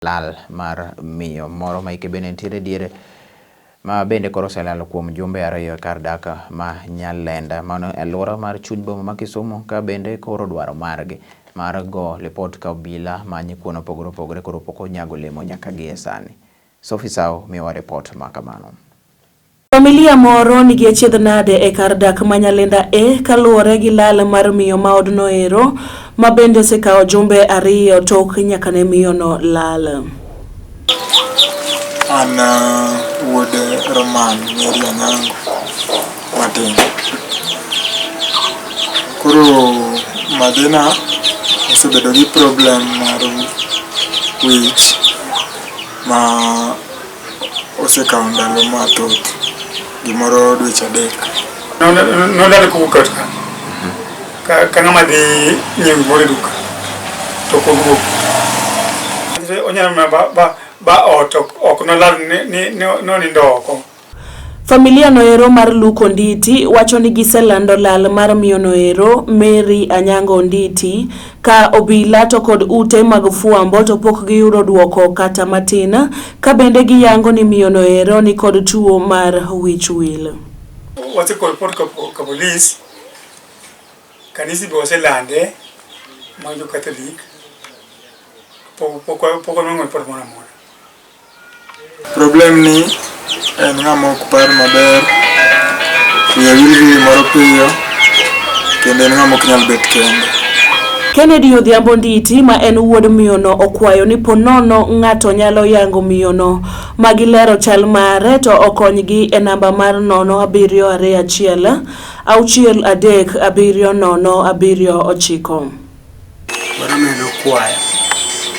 lal mar miyo moro ma ikebene ntiere diere ma bende koro oselalo kuom jumbe ariyo kar dak ma Nyalenda mano e alwora mar chuny boma ma Kisumu, ka bende koro dwaro margi mar go lipot ka obila manyi kuon opogore opogore koro pok onyago olemo nyaka gie sani. Sophie Sao miyowa ripot ma kamano. Familia moro nigi achiedh nade e kar dak ma Nyalenda kaluwore gi lal mar miyo ma odno ero ma bende osekawo jumbe ariyo tok nyaka ne miyo no lal. Ana wuod Roman Mary Anyango matin. Koro Madina osebedo gi problem mar wich ma osekawo ndalo mathoth, gimoro dweche adek. Nodar kukat ka ng'ama dhi nyiewo gimoro e duka to ok oduogo. Onyalo mana ba ot ok nolal nonindo oko. Familia no ero mar Luko Nditi wacho ni giselando lal mar miyo no ero Mary Anyango Nditi ka obila to kod ute mag fuambo to pok giyudo duoko kata matin, ka bende giyango ni miyo no ero ni kod tuo mar wich wil. Wasekolo report ka polis, kanisi be oselande ma jo Catholic pok onwang'o report moro amora. Problem ni en ng'ama ok par maber, wiye wil gi gimoro piyo, kendo en ng'ama ok nyal bet kende. Kennedy Odhiambo Nditi ma en wuod miyo no okwayo ni ponono ng'ato nyalo yango miyo no magilero chal mare to okonygi e namba mar 0721 63709. Warameno kwayo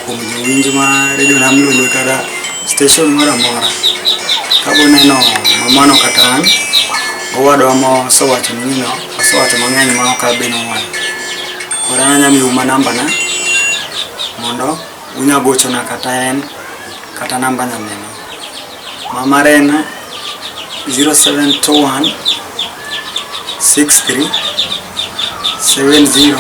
kuom jowinj ma redio nam lolwe kata station moro amora kabo neno mamano kata an owadwa ma osewacho ni osewacho mang'eny ma ok abino wacho. Koro anyalo uma namba na mondo unyagochona kata en kata namba nyameno. Mama en 0721 63 70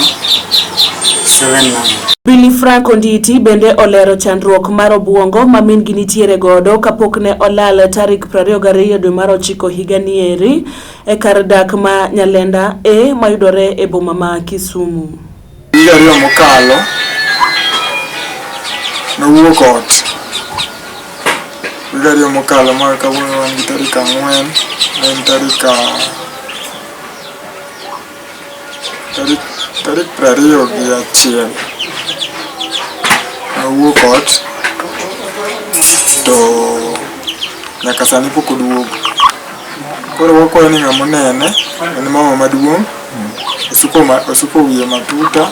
79. Billy Franco Nditi bende olero chandruok mar obuongo ma min gi nitiere godo kapok ne olal tarik 22 dwe mar 9 higa ni eri e kar dak ma Nyalenda mayudore e boma ma Kisumu. Higa ariyo mokalo nowuok ot. Higa ariyo mokalo ma kawuono wan gi tarik 4, en tarik 21 nowuok ot to nyaka sani pok oduogo. Koro wakwayo ni ng'ama onene, en mama maduong', osuko wiye matuta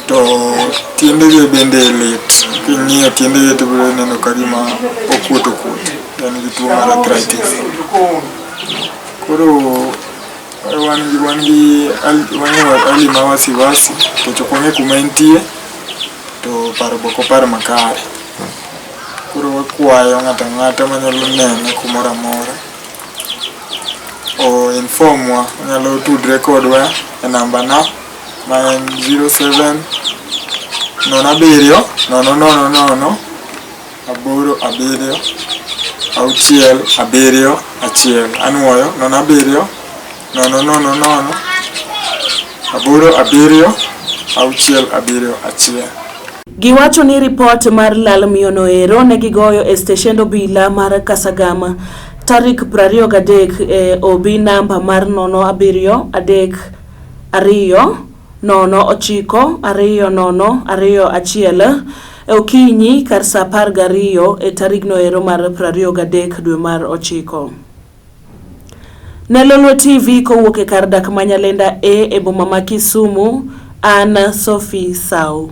to tiendege bende lit. King'iyo tiendege to biro neno ka gima okuot, en gi tuo mar arthritis. Koro wan gi hali ma wasiwasi to ok wang'e kuma entie to paro boko par makare. Koro wakwayo ng'ato ang'ata manyalo nene kumoro amora o inform wa, nyalo tudre kodwa e namba na ma en 07 07 000 8 7 6 7 1. Anuoyo 07 000 8 7 6 7 1. Giwacho ni report mar lal miyo no ero ne gigoyo e steshend obila mar Kasagama tarik 23 e obi namba mar 0732092021 e okinyi kar saa 12 e tarik no ero mar 23 dwe mar 9. Nelolo TV kowuok e kar dak ma Nyalenda e boma ma Kisumu, Sophie Sao.